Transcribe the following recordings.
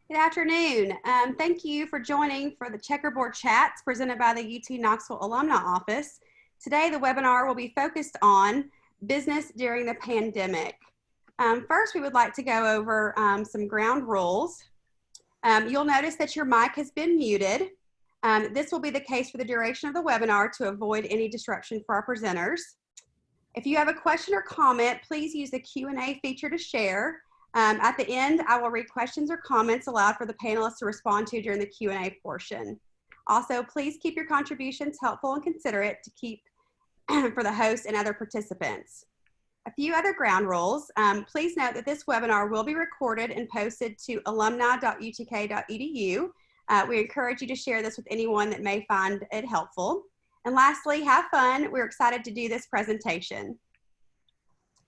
Good afternoon. Thank you for joining for the Checkerboard Chats presented by the UT Knoxville Alumni Office. Today, the webinar will be focused on business during the pandemic. First, we would like to go over some ground rules. You'll notice that your mic has been muted. This will be the case for the duration of the webinar to avoid any disruption for our presenters. If you have a question or comment, please use the Q&A feature to share. At the end, I will read questions or comments aloud for the panelists to respond to during the Q&A portion. Also, please keep your contributions helpful and considerate to keep for the host and other participants. A few other ground rules. Please note that this webinar will be recorded and posted to alumni.utk.edu. We encourage you to share this with anyone that may find it helpful. And lastly, have fun. We're excited to do this presentation.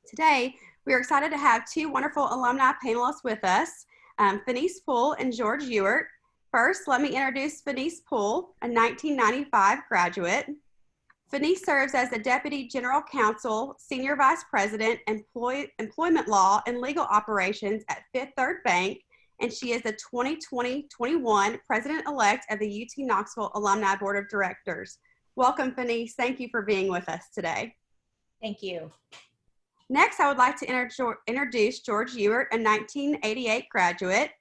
Today, we are excited to have two wonderful alumni panelists with us, Fenice Poole and George Ewart. First, let me introduce Fenice Poole, a 1995 graduate. Fenice serves as the Deputy General Counsel, Senior Vice President, Employment Law and Legal Operations at Fifth Third Bank, and she is the 2020-21 President-elect of the UT Knoxville Alumni Board of Directors. Welcome, Fenice. Thank you for being with us today. Thank you. Next, I would like to introduce George Ewart, a 1988 graduate.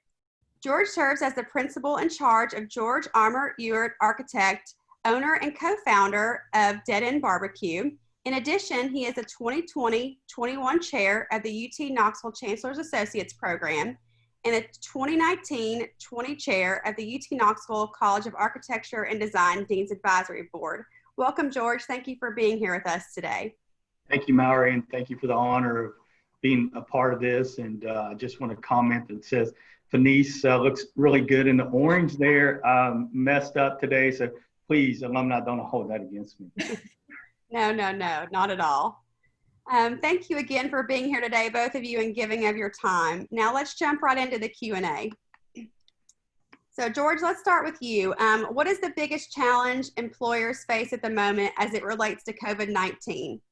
George serves as the principal in charge of George Armour Ewart Architect, owner and co-founder of Dead End Barbecue. In addition, he is a 2020-21 chair of the UT Knoxville Chancellor's Associates Program and the 2019-20 chair of the UT Knoxville College of Architecture and Design Dean's Advisory Board. Welcome, George. Thank you for being here with us today. Thank you, Mallory, and thank you for the honor of being a part of this. And I just want to comment that says Fenice looks really good in the orange there. Messed up today, so please, alumni, don't hold that against me. No, not at all. Thank you again for being here today, both of you, and giving of your time. Now let's jump right into the Q&A. So George, let's start with you. What is the biggest challenge employers face at the moment as it relates to COVID-19?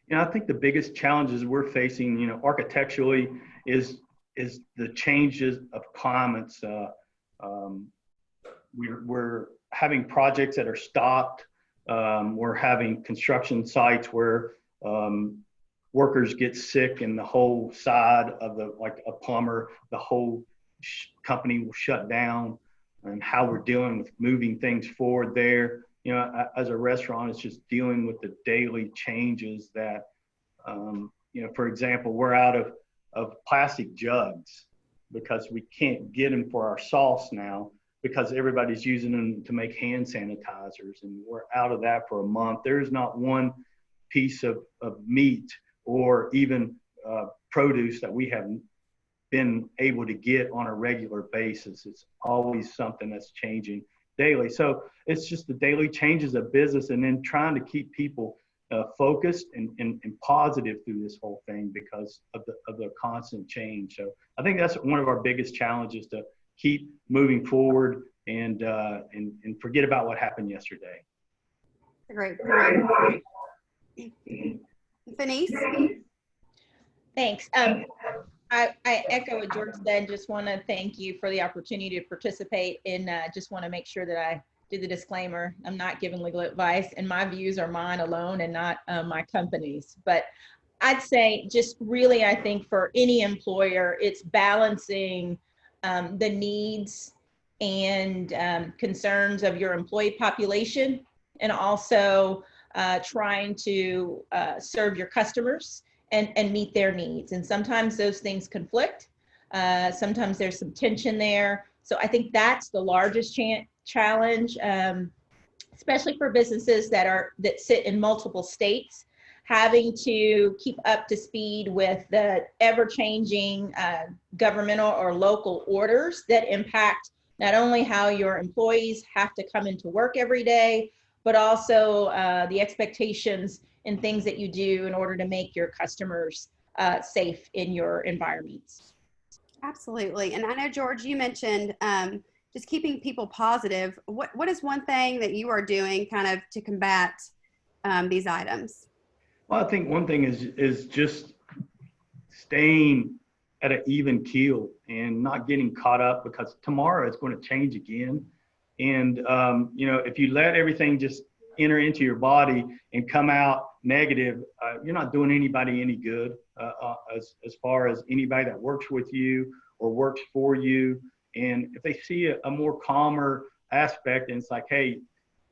I think the biggest challenges we're facing, architecturally is the changes of climates. We're having projects that are stopped. We're having construction sites where workers get sick and the whole side of like a plumber, the whole company will shut down, and how we're dealing with moving things forward there. As a restaurant, it's just dealing with the daily changes that, for example, we're out of plastic jugs because we can't get them for our sauce now because everybody's using them to make hand sanitizers, and we're out of that for a month. There's not one piece of meat or even produce that we haven't been able to get on a regular basis. It's always something that's changing daily. So it's just the daily changes of business, and then trying to keep people focused and positive through this whole thing because of the constant change. So I think that's one of our biggest challenges, to keep moving forward and forget about what happened yesterday. Great point. Fenice? Thanks. I echo what George said. Just want to thank you for the opportunity to participate, and just want to make sure that I do the disclaimer. I'm not giving legal advice, and my views are mine alone and not my company's. But I'd say just really, I think for any employer, it's balancing the needs and concerns of your employee population, and also trying to serve your customers and meet their needs. And sometimes those things conflict. Sometimes there's some tension there. So I think that's the largest challenge, especially for businesses that sit in multiple states, having to keep up to speed with the ever-changing governmental or local orders that impact not only how your employees have to come into work every day, but also the expectations and things that you do in order to make your customers safe in your environments. Absolutely. And I know, George, you mentioned just keeping people positive. What is one thing that you are doing kind of to combat these items? Well, I think one thing is just staying at an even keel and not getting caught up, because tomorrow it's going to change again. And, if you let everything just enter into your body and come out negative, you're not doing anybody any good as far as anybody that works with you or works for you. And if they see a more calmer aspect, and it's like, hey,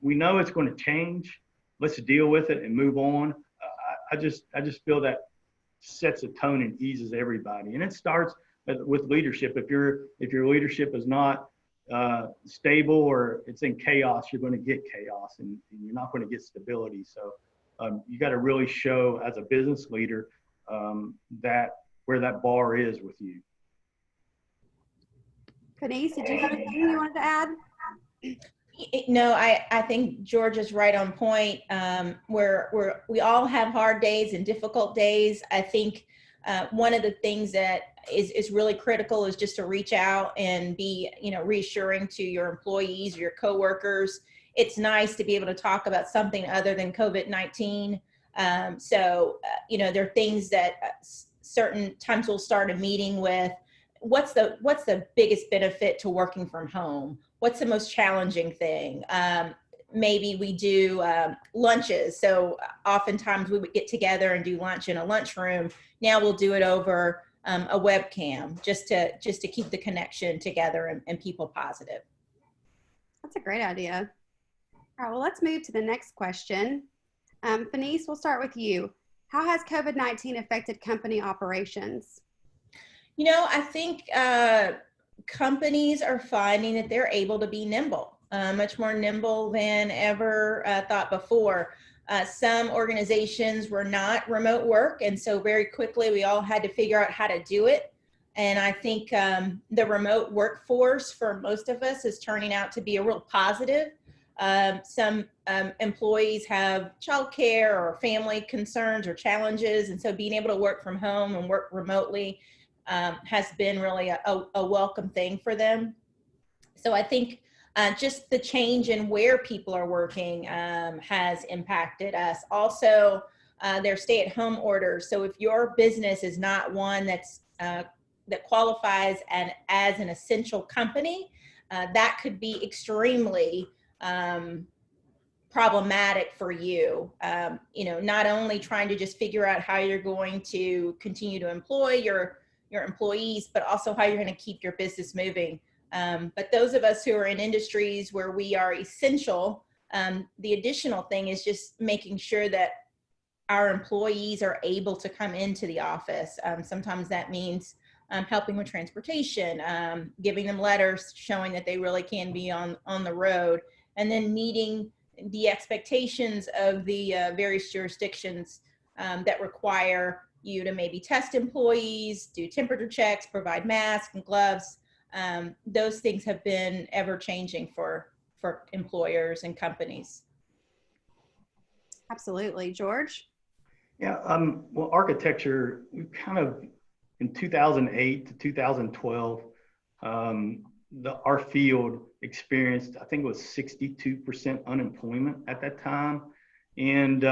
we know it's going to change, let's deal with it and move on. I just feel that sets a tone and eases everybody. And it starts with leadership. If your leadership is not stable or it's in chaos, you're going to get chaos, and you're not going to get stability. So you got to really show as a business leader that where that bar is with you. Denise, did you have anything you wanted to add? No, I think George is right on point. We all have hard days and difficult days. I think one of the things that is really critical is just to reach out and be, reassuring to your employees, your coworkers. It's nice to be able to talk about something other than COVID-19. There are things that certain times we'll start a meeting with. What's the biggest benefit to working from home? What's the most challenging thing? Maybe we do lunches. So oftentimes we would get together and do lunch in a lunchroom. Now we'll do it over a webcam just to keep the connection together and people positive. That's a great idea. All right, well, let's move to the next question. Denise, we'll start with you. How has COVID-19 affected company operations? I think companies are finding that they're able to be nimble, much more nimble than ever thought before. Some organizations were not remote work, and so very quickly we all had to figure out how to do it. And I think the remote workforce for most of us is turning out to be a real positive. Some employees have childcare or family concerns or challenges, and so being able to work from home and work remotely has been really a welcome thing for them. So I think just the change in where people are working has impacted us. Also, their stay-at-home orders. So if your business is not one that qualifies as an essential company, that could be extremely problematic for you. Not only trying to just figure out how you're going to continue to employ your employees, but also how you're going to keep your business moving. But those of us who are in industries where we are essential, the additional thing is just making sure that our employees are able to come into the office. Sometimes that means helping with transportation, giving them letters showing that they really can be on the road, and then meeting the expectations of the various jurisdictions that require you to maybe test employees, do temperature checks, provide masks and gloves. Those things have been ever changing for employers and companies. Absolutely. George? Yeah, well, architecture, we kind of, in 2008 to 2012, our field experienced, I think it was 62% unemployment at that time. And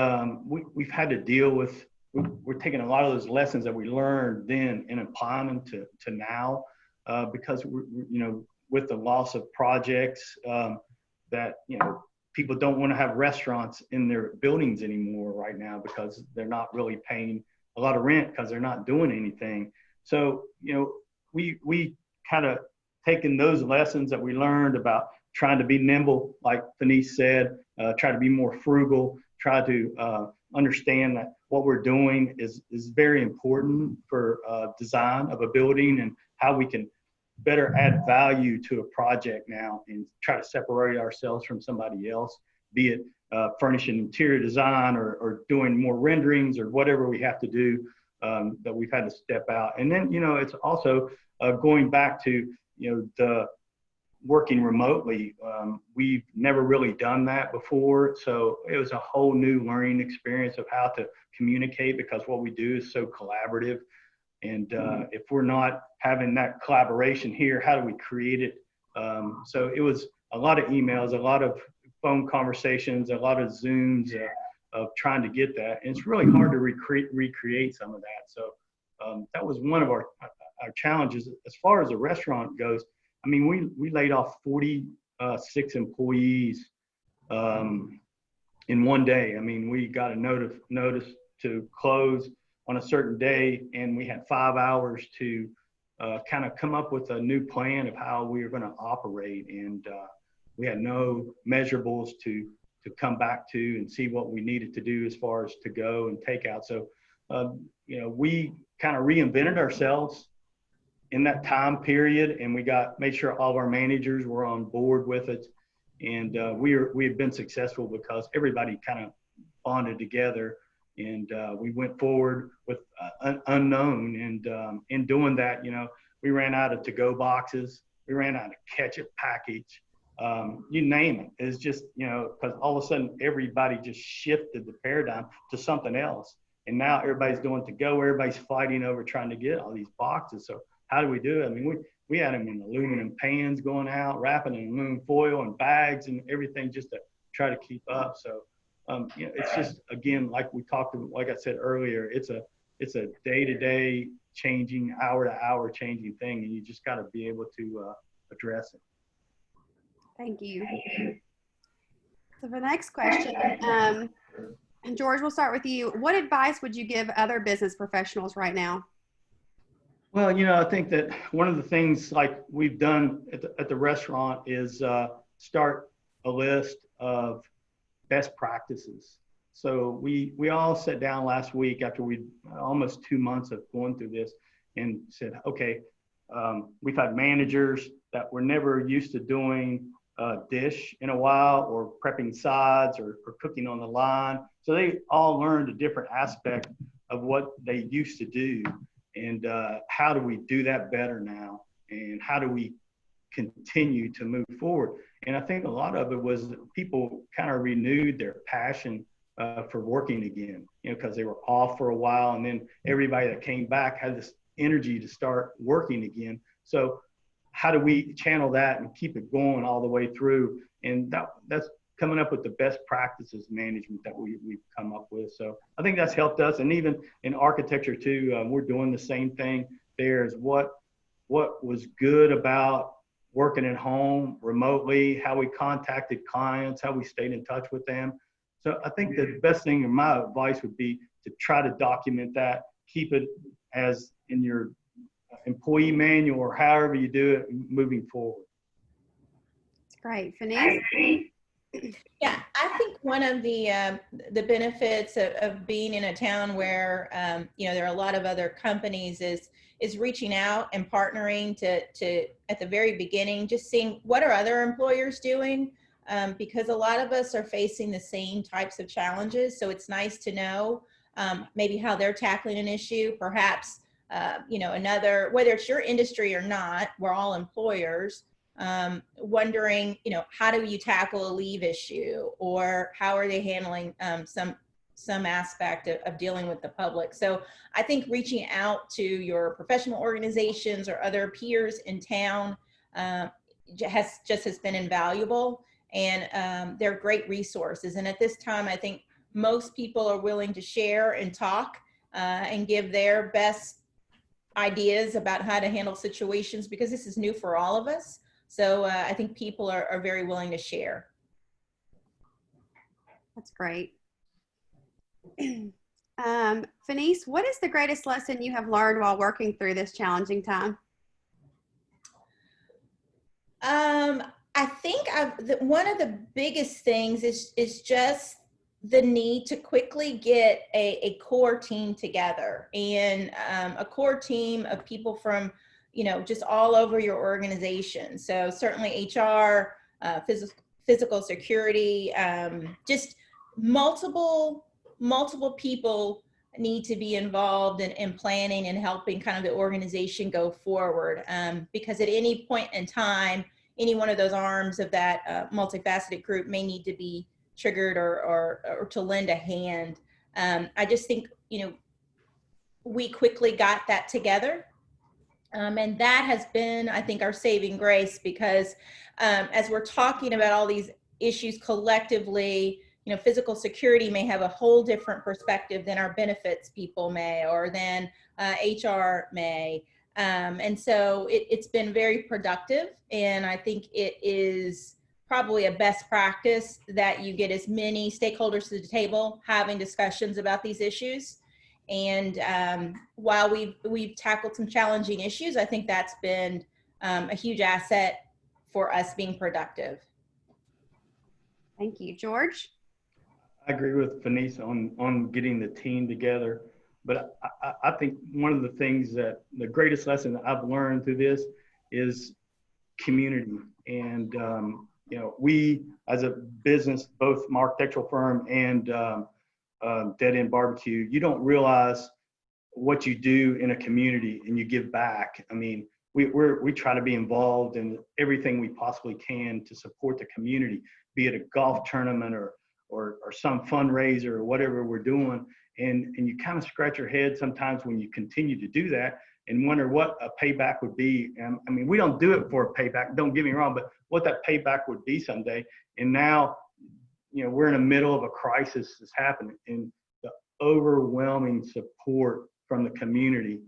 we've had to deal with, we're taking a lot of those lessons that we learned then and applying them to now, because with the loss of projects that, people don't want to have restaurants in their buildings anymore right now because they're not really paying a lot of rent because they're not doing anything. So, we kind of taken those lessons that we learned about trying to be nimble, like Denise said, try to be more frugal, try to understand that what we're doing is very important for design of a building and how we can better add value to a project now and try to separate ourselves from somebody else, be it furnishing interior design or doing more renderings or whatever we have to do that we've had to step out. And then, it's also going back to, the working remotely. We've never really done that before. So it was a whole new learning experience of how to communicate, because what we do is so collaborative. And if we're not having that collaboration here, how do we create it? So it was a lot of emails, a lot of phone conversations, a lot of Zooms of trying to get that. And it's really hard to recreate some of that. So that was one of our, our challenges. As far as the restaurant goes, I mean, we laid off 46 employees in one day. I mean, we got a notice to close on a certain day, and we had 5 hours to kind of come up with a new plan of how we were going to operate. And we had no measurables to come back to and see what we needed to do as far as to go and take out. So, you know, we kind of reinvented ourselves in that time period, and we made sure all of our managers were on board with it. And we have been successful because everybody kind of bonded together, and we went forward with unknown. And in doing that, you know, we ran out of to-go boxes, we ran out of ketchup package, you name it. It's just, you know, because all of a sudden everybody just shifted the paradigm to something else. And now everybody's doing to-go, everybody's fighting over trying to get all these boxes. So how do we do it? I mean, we had them in aluminum pans going out, wrapping in aluminum foil and bags and everything just to try to keep up. So, you know, it's just, again, like we talked about, like I said earlier, it's a day-to-day changing, hour-to-hour changing thing, and you just got to be able to address it. Thank you. So the next question, George, we'll start with you. What advice would you give other business professionals right now? Well, you know, I think that one of the things like we've done at the restaurant is start a list of best practices. So we all sat down last week after we almost 2 months of going through this and said, okay, we've had managers that were never used to doing a dish in a while, or prepping sides, or cooking on the line. So they all learned a different aspect of what they used to do. And how do we do that better now? And how do we continue to move forward? And I think a lot of it was that people kind of renewed their passion for working again, you know, because they were off for a while, and then everybody that came back had this energy to start working again. So how do we channel that and keep it going all the way through? And that's coming up with the best practices management that we've come up with. So I think that's helped us. And even in architecture too, we're doing the same thing. There's what was good about working at home remotely, how we contacted clients, how we stayed in touch with them. So I think the best thing, and my advice would be to try to document that, keep it as in your employee manual or however you do it moving forward. That's great. Fenice? Yeah, I think one of the benefits of being in a town where you know, there are a lot of other companies is reaching out and partnering to at the very beginning, just seeing what are other employers doing, because a lot of us are facing the same types of challenges. So it's nice to know maybe how they're tackling an issue, perhaps you know, another, whether it's your industry or not, we're all employers. Wondering, you know, how do you tackle a leave issue, or how are they handling some aspect of dealing with the public? So I think reaching out to your professional organizations or other peers in town has been invaluable, and they're great resources. And at this time, I think most people are willing to share and talk and give their best ideas about how to handle situations, because this is new for all of us. So I think people are very willing to share. That's great. Fenice, what is the greatest lesson you have learned while working through this challenging time? I think one of the biggest things is just the need to quickly get a core team together, and a core team of people from, you know, just all over your organization. So certainly HR, physical security, just multiple people need to be involved in planning and helping kind of the organization go forward. Because at any point in time, any one of those arms of that multifaceted group may need to be triggered or to lend a hand. I just think, you know, we quickly got that together. And that has been, I think, our saving grace, because as we're talking about all these issues collectively, you know, physical security may have a whole different perspective than our benefits people may, or than HR may. And so it's been very productive. And I think it is probably a best practice that you get as many stakeholders to the table having discussions about these issues. And while we've tackled some challenging issues, I think that's been a huge asset for us being productive. Thank you. George? I agree with Fenice on getting the team together. But I think one of the things that the greatest lesson that I've learned through this is community. And, you know, we as a business, both my architectural firm and Dead End Barbecue, you don't realize what you do in a community and you give back. I mean, we try to be involved in everything we possibly can to support the community, be it a golf tournament or some fundraiser or whatever we're doing. And you kind of scratch your head sometimes when you continue to do that and wonder what a payback would be. I mean, we don't do it for a payback, don't get me wrong, but what that payback would be someday. And now, you know, we're in the middle of a crisis that's happening, and the overwhelming support from the community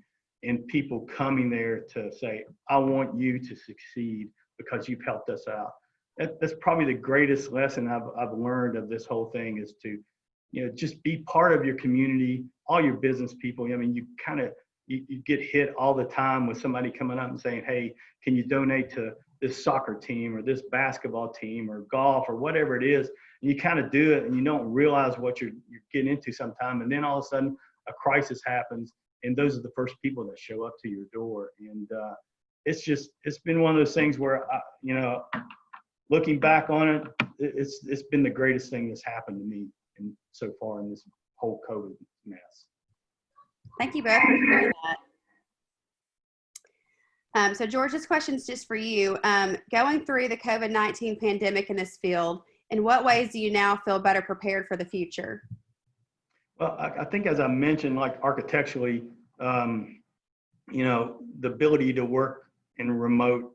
and people coming there to say, I want you to succeed because you've helped us out. That's probably the greatest lesson I've learned of this whole thing, is to, you know, just be part of your community, all your business people. I mean, you kind of, you get hit all the time with somebody coming up and saying, hey, can you donate to this soccer team or this basketball team or golf or whatever it is? And you kind of do it and you don't realize what you're getting into sometime. And then all of a sudden a crisis happens, and those are the first people that show up to your door. And it's been one of those things where, you know, looking back on it, it's been the greatest thing that's happened to me so far in this whole COVID mess. Thank you both for sharing that. So George, this question is just for you. Going through the COVID-19 pandemic in this field, in what ways do you now feel better prepared for the future? Well, I think, as I mentioned, like architecturally, you know, the ability to work in remote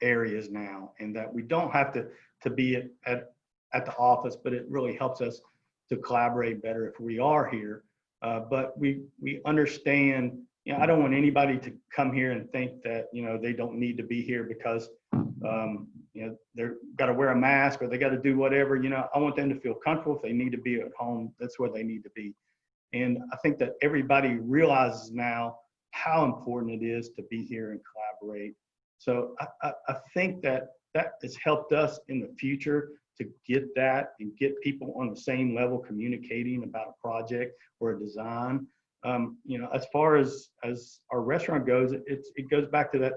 areas now, and that we don't have to be at the office, but it really helps us to collaborate better if we are here. But we understand, you know, I don't want anybody to come here and think that, you know, they don't need to be here because, you know, they're got to wear a mask or they got to do whatever. You know, I want them to feel comfortable. If they need to be at home, that's where they need to be. And I think that everybody realizes now how important it is to be here and collaborate. So I think that has helped us in the future to get that and get people on the same level communicating about a project or a design. You know, as far as our restaurant goes, it goes back to that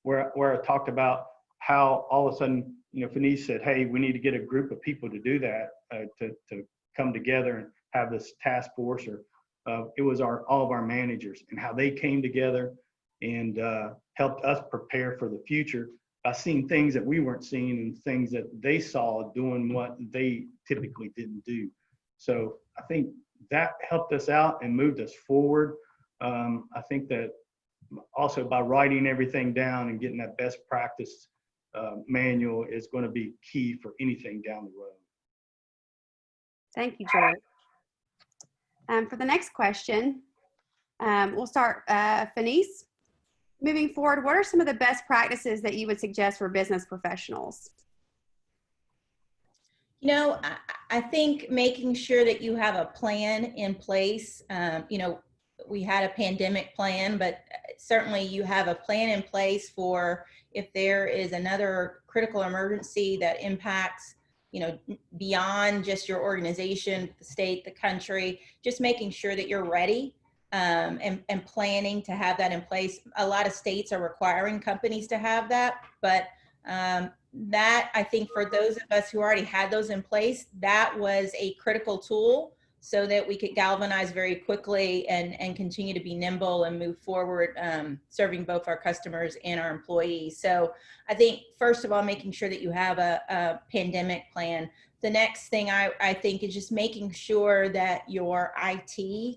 where I talked about how all of a sudden, you know, Fenice said, hey, we need to get a group of people to do that, to come together and have this task force, or it was all of our managers, and how they came together and helped us prepare for the future by seeing things that we weren't seeing and things that they saw doing what they typically didn't do. So I think that helped us out and moved us forward. I think that also by writing everything down and getting that best practice manual is going to be key for anything down the road. Thank you, George. For the next question, we'll start Fenice. Moving forward, what are some of the best practices that you would suggest for business professionals? You know, I think making sure that you have a plan in place. You know, we had a pandemic plan, but certainly you have a plan in place for if there is another critical emergency that impacts, you know, beyond just your organization, the state, the country, just making sure that you're ready. And planning to have that in place. A lot of states are requiring companies to have that, but that, I think, for those of us who already had those in place, that was a critical tool so that we could galvanize very quickly and continue to be nimble and move forward, serving both our customers and our employees. So I think, first of all, making sure that you have a pandemic plan. The next thing I think is just making sure that your IT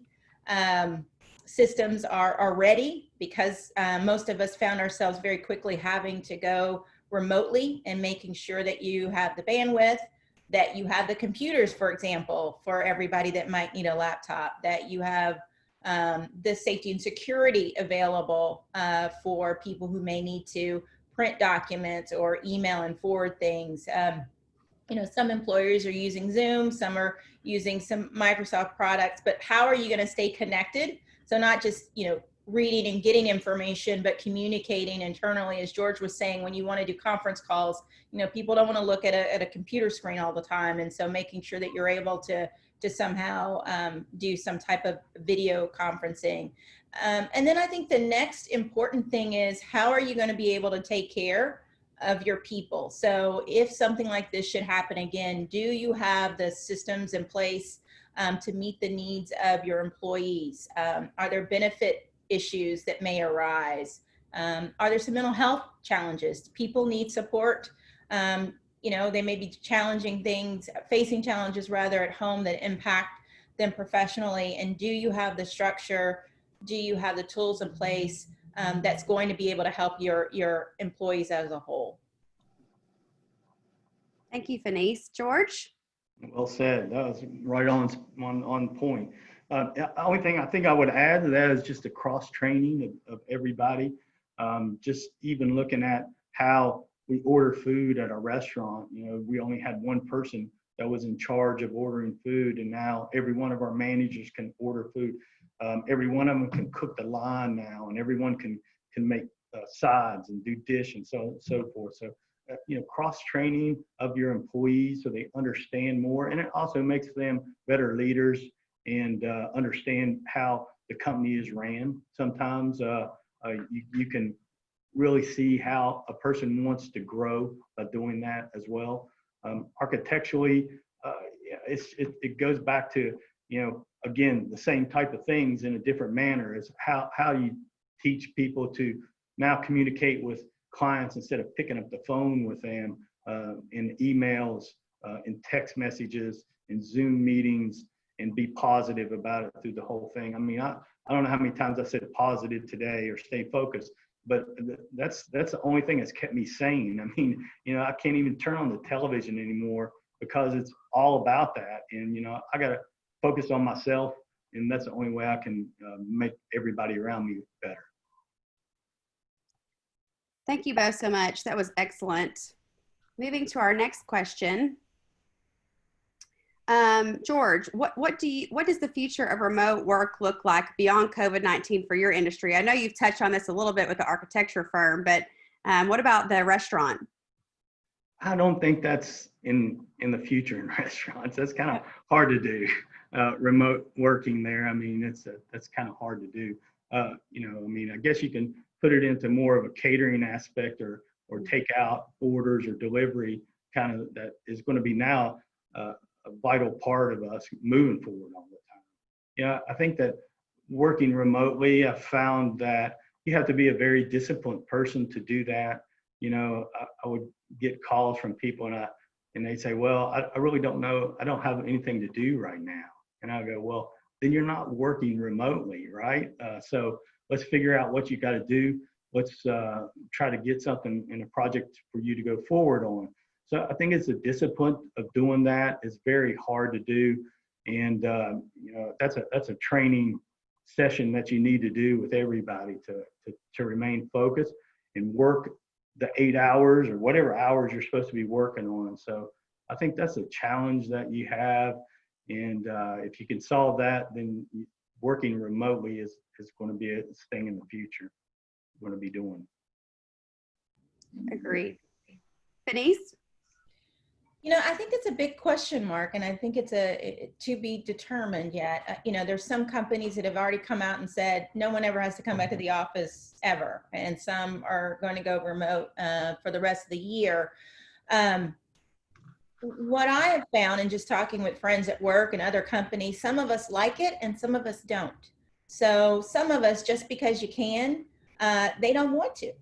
systems are ready, because most of us found ourselves very quickly having to go remotely, and making sure that you have the bandwidth, that you have the computers, for example, for everybody that might need a laptop, that you have the safety and security available for people who may need to print documents or email and forward things. You know, some employers are using Zoom, some are using some Microsoft products, but how are you going to stay connected? So not just, you know, reading and getting information, but communicating internally. As George was saying, when you want to do conference calls, you know, people don't want to look at a computer screen all the time. And so making sure that you're able to somehow do some type of video conferencing. And then I think the next important thing is, how are you going to be able to take care of your people? So if something like this should happen again, do you have the systems in place to meet the needs of your employees? Are there benefit issues that may arise? Are there some mental health challenges? People need support. You know, they may be facing challenges rather at home that impact them professionally. And do you have the structure? Do you have the tools in place that's going to be able to help your employees as a whole? Thank you, Fenice. George? Well said. That was right on point. The only thing I think I would add to that is just the cross training of everybody. Just even looking at how we order food at a restaurant. You know, we only had one person that was in charge of ordering food, and now every one of our managers can order food. Every one of them can cook the line now, and everyone can make sides and do dish and so forth. So, you know, cross training of your employees so they understand more, and it also makes them better leaders and understand how the company is ran. Sometimes you can really see how a person wants to grow by doing that as well. Architecturally, it goes back to, you know, again, the same type of things in a different manner is how you teach people to now communicate with clients instead of picking up the phone with them in emails, in text messages, in Zoom meetings, and be positive about it through the whole thing. I mean, I don't know how many times I said positive today or stay focused, but that's the only thing that's kept me sane. I mean, you know, I can't even turn on the television anymore because it's all about that. And, you know, I got to focus on myself, and that's the only way I can make everybody around me better. Thank you both so much. That was excellent. Moving to our next question. George, what does the future of remote work look like beyond COVID-19 for your industry? I know you've touched on this a little bit with the architecture firm, but what about the restaurant? I don't think that's in the future in restaurants. That's kind of hard to do. Remote working there. I mean, that's kind of hard to do. You know, I mean, I guess you can put it into more of a catering aspect or take out orders or delivery, kind of, that is going to be now a vital part of us moving forward all the time. Yeah, I think that working remotely, I've found that you have to be a very disciplined person to do that. You know, I would get calls from people and they say, well, I really don't know. I don't have anything to do right now. And I go, well, then you're not working remotely, right? So let's figure out what you got to do. Let's try to get something in a project for you to go forward on. So I think it's a discipline of doing that. It's very hard to do. And, you know, that's a training session that you need to do with everybody to remain focused and work the 8 hours or whatever hours you're supposed to be working on. So I think that's a challenge that you have. And if you can solve that, then working remotely is going to be a thing in the future we're going to be doing. Agreed. Fenice? You know, I think it's a big question mark, and I think it's to be determined yet. You know, there's some companies that have already come out and said no one ever has to come back to the office ever, and some are going to go remote for the rest of the year. What I have found in just talking with friends at work and other companies, some of us like it and some of us don't. So some of us, just because you can, they don't want to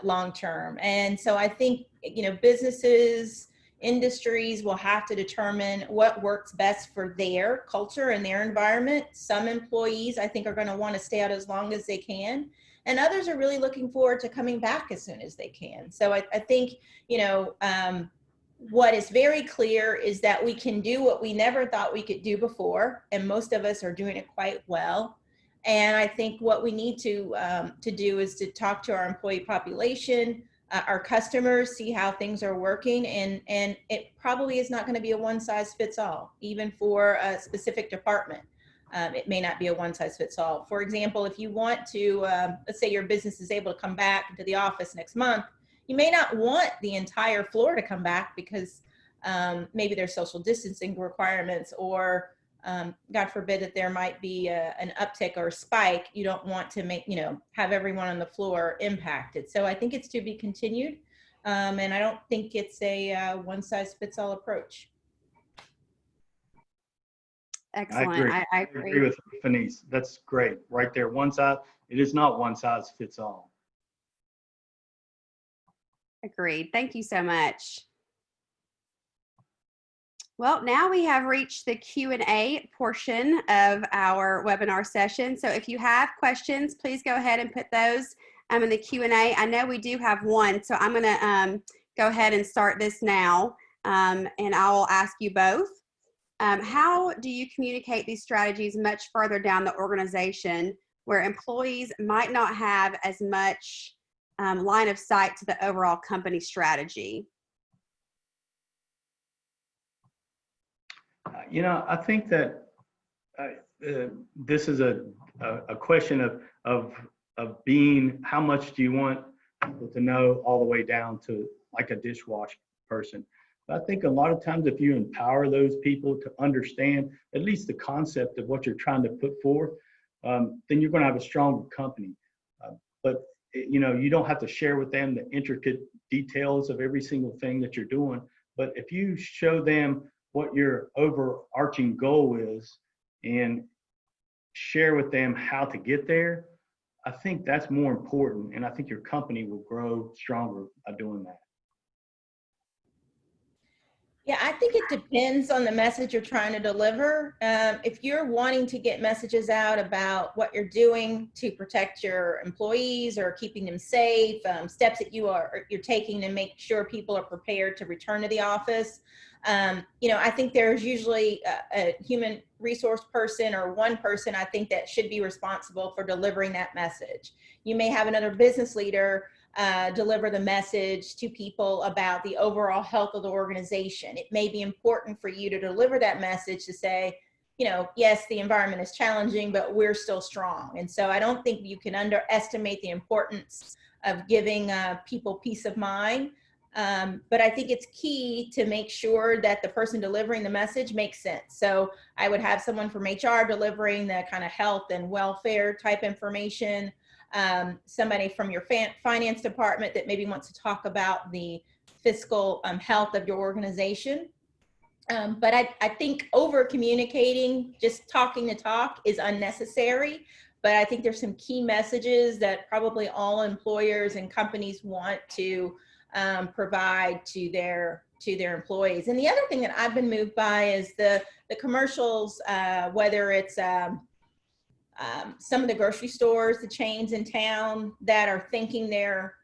long term. And so I think, you know, businesses, industries will have to determine what works best for their culture and their environment. Some employees, I think, are going to want to stay out as long as they can. And others are really looking forward to coming back as soon as they can. So I think, you know, what is very clear is that we can do what we never thought we could do before. And most of us are doing it quite well. And I think what we need to do is to talk to our employee population, our customers, see how things are working, and it probably is not going to be a one-size-fits-all, even for a specific department. It may not be a one-size-fits-all. For example, if you want to, let's say your business is able to come back to the office next month, you may not want the entire floor to come back because maybe there's social distancing requirements, or God forbid that there might be an uptick or a spike. You don't want to make, have everyone on the floor impacted. So I think it's to be continued. And I don't think it's a one-size-fits-all approach. Excellent. I agree with Fenice. That's great. Right there. It is not one size fits all. Agreed. Thank you so much. Well, now we have reached the Q&A portion of our webinar session. So if you have questions, please go ahead and put those in the Q&A. I know we do have one, so I'm going to go ahead and start this now, and I will ask you both. How do you communicate these strategies much further down the organization where employees might not have as much line of sight to the overall company strategy? I think that this is a question of being, how much do you want people to know, all the way down to like a dishwasher person. But I think a lot of times if you empower those people to understand at least the concept of what you're trying to put forth, then you're going to have a stronger company. But you don't have to share with them the intricate details of every single thing that you're doing. But if you show them what your overarching goal is and share with them how to get there, I think that's more important. And I think your company will grow stronger by doing that. Yeah, I think it depends on the message you're trying to deliver. If you're wanting to get messages out about what you're doing to protect your employees or keeping them safe, steps that you're taking to make sure people are prepared to return to the office, I think there's usually a human resource person or one person, I think, that should be responsible for delivering that message. You may have another business leader deliver the message to people about the overall health of the organization. It may be important for you to deliver that message to say, yes, the environment is challenging, but we're still strong. And so I don't think you can underestimate the importance of giving people peace of mind. But I think it's key to make sure that the person delivering the message makes sense. So I would have someone from HR delivering the kind of health and welfare type information. Somebody from your finance department that maybe wants to talk about the fiscal health of your organization. But I think over communicating, just talking the talk, is unnecessary. But I think there's some key messages that probably all employers and companies want to provide to their employees. And the other thing that I've been moved by is the commercials, whether it's some of the grocery stores, the chains in town that are thanking their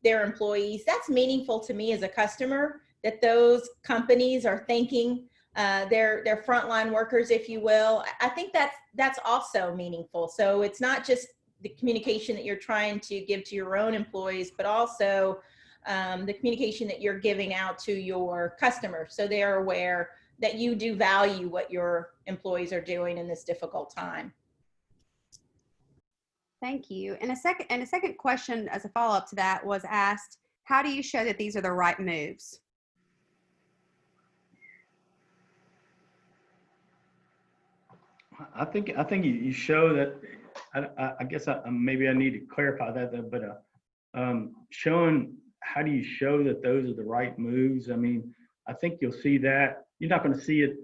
employees. That's meaningful to me as a customer, that those companies are thanking their frontline workers, if you will. I think that's also meaningful. So it's not just the communication that you're trying to give to your own employees, but also the communication that you're giving out to your customers, so they're aware that you do value what your employees are doing in this difficult time. Thank you. And a second question as a follow-up to that was asked, how do you show that these are the right moves? I think you show that. I guess maybe I need to clarify that, but showing, how do you show that those are the right moves? I mean, I think you'll see that. You're not going to see it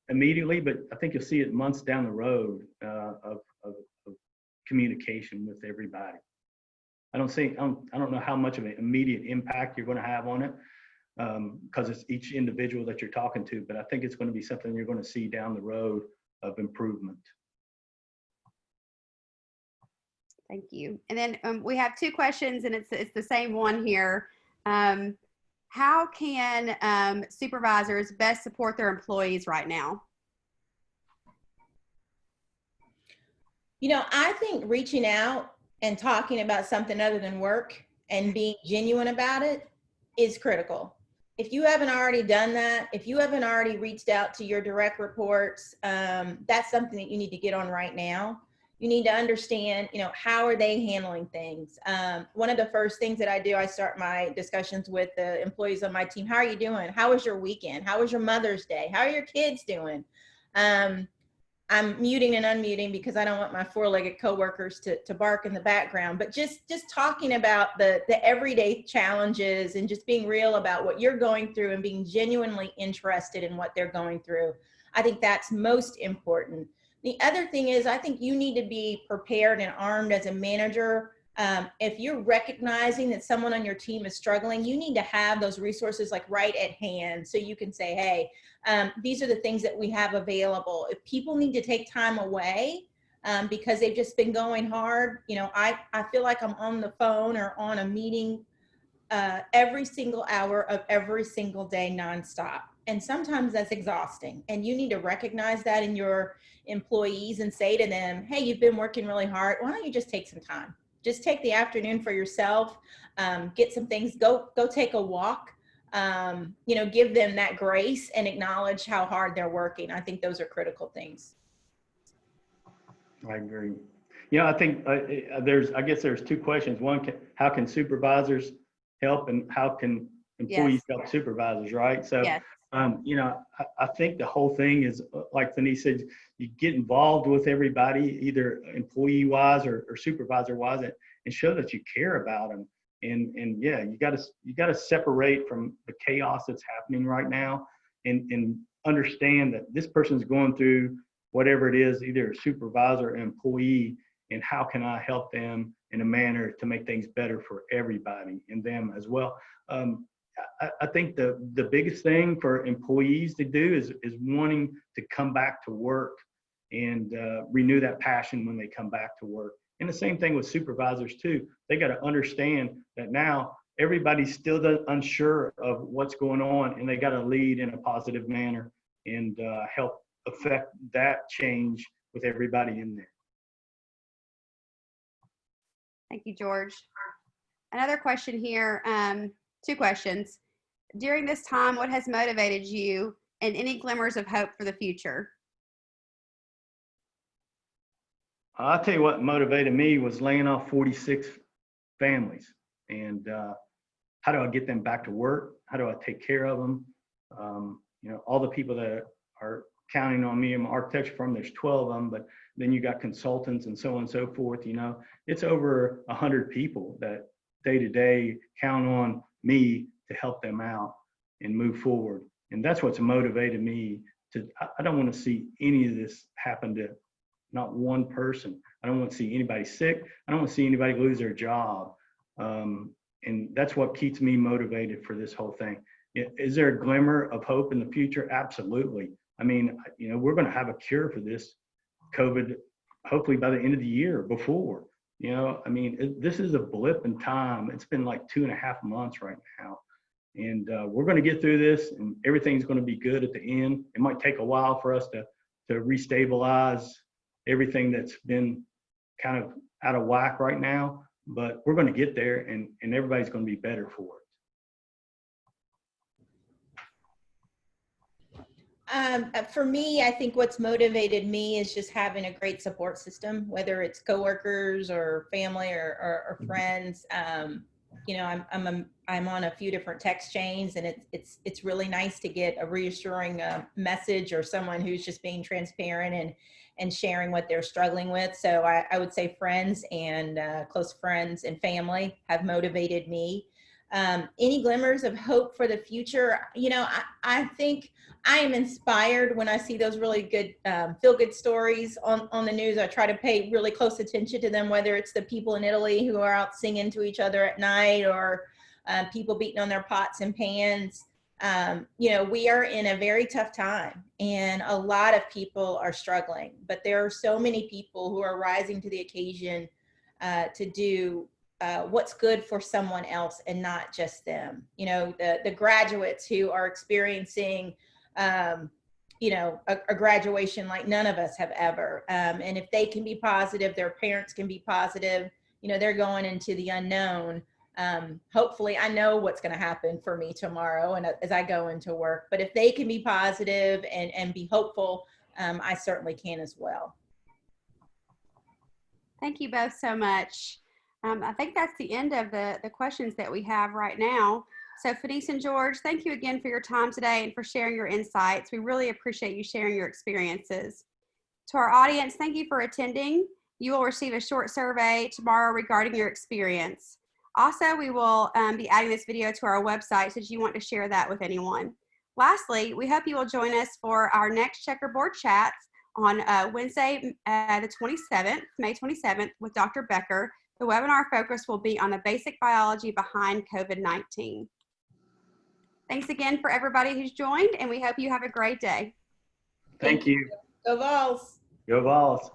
immediately, but I think you'll see it months down the road of communication with everybody. I don't know how much of an immediate impact you're going to have on it, because it's each individual that you're talking to, but I think it's going to be something you're going to see down the road of improvement. Thank you. And then we have two questions, and it's the same one here. How can supervisors best support their employees right now? You know, I think reaching out and talking about something other than work and being genuine about it is critical. If you haven't already done that, if you haven't already reached out to your direct reports, that's something that you need to get on right now. You need to understand, you know, how are they handling things? One of the first things that I do, I start my discussions with the employees on my team. How are you doing? How was your weekend? How was your Mother's Day? How are your kids doing? I'm muting and unmuting because I don't want my four-legged coworkers to bark in the background, but just talking about the everyday challenges and just being real about what you're going through and being genuinely interested in what they're going through. I think that's most important. The other thing is, I think you need to be prepared and armed as a manager. If you're recognizing that someone on your team is struggling, you need to have those resources like right at hand so you can say, hey, these are the things that we have available. If people need to take time away because they've just been going hard, you know, I feel like I'm on the phone or on a meeting every single hour of every single day nonstop. And sometimes that's exhausting. And you need to recognize that in your employees and say to them, hey, you've been working really hard. Why don't you just take some time? Just take the afternoon for yourself, get some things, go take a walk, you know, give them that grace and acknowledge how hard they're working. I think those are critical things. I agree. You know, I think I guess there's two questions. One, how can supervisors help, and how can employees help supervisors, right? So, Yes. You know, I think the whole thing is, like Denise said, you get involved with everybody, either employee-wise or supervisor-wise, and show that you care about them. And yeah, you got to separate from the chaos that's happening right now, and understand that this person's going through whatever it is, either a supervisor or employee, and how can I help them in a manner to make things better for everybody and them as well. I think the biggest thing for employees to do is wanting to come back to work and renew that passion when they come back to work. And the same thing with supervisors too. They got to understand that now everybody's still unsure of what's going on, and they got to lead in a positive manner and help affect that change with everybody in there. Thank you, George. Another question here, two questions. During this time, what has motivated you, and any glimmers of hope for the future? I'll tell you what motivated me was laying off 46 families, and how do I get them back to work? How do I take care of them? You know, all the people that are counting on me in my architecture firm, there's 12 of them, but then you got consultants and so on and so forth. You know, it's over 100 people that day to day count on me to help them out and move forward. And that's what's motivated me to, I don't want to see any of this happen to not one person. I don't want to see anybody sick. I don't want to see anybody lose their job. And that's what keeps me motivated for this whole thing. Is there a glimmer of hope in the future? Absolutely. I mean, you know, we're going to have a cure for this COVID, hopefully by the end of the year, before, you know, I mean, this is a blip in time. It's been like 2.5 months right now. And we're going to get through this, and everything's going to be good at the end. It might take a while for us to restabilize everything that's been kind of out of whack right now, but we're going to get there, and everybody's going to be better for it. For me, I think what's motivated me is just having a great support system, whether it's coworkers or family or friends. You know, I'm on a few different text chains, and it's really nice to get a reassuring message, or someone who's just being transparent and sharing what they're struggling with. So I would say friends and close friends and family have motivated me. Any glimmers of hope for the future? You know, I think I am inspired when I see those really good feel-good stories on the news. I try to pay really close attention to them, whether it's the people in Italy who are out singing to each other at night, or people beating on their pots and pans. You know, we are in a very tough time, and a lot of people are struggling, but there are so many people who are rising to the occasion to do what's good for someone else and not just them. You know, the graduates who are experiencing a graduation like none of us have ever. And if they can be positive, their parents can be positive, they're going into the unknown. Hopefully I know what's going to happen for me tomorrow and as I go into work, but if they can be positive and be hopeful, I certainly can as well. Thank you both so much. I think that's the end of the questions that we have right now. So Fenice and George, thank you again for your time today and for sharing your insights. We really appreciate you sharing your experiences. To our audience, thank you for attending. You will receive a short survey tomorrow regarding your experience. Also, we will be adding this video to our website should you want to share that with anyone. Lastly, we hope you will join us for our next Checkerboard Chats on Wednesday, the 27th, May 27th, with Dr. Becker. The webinar focus will be on the basic biology behind COVID-19. Thanks again for everybody who's joined, and we hope you have a great day. Thank you. Go Vols. Go Vols.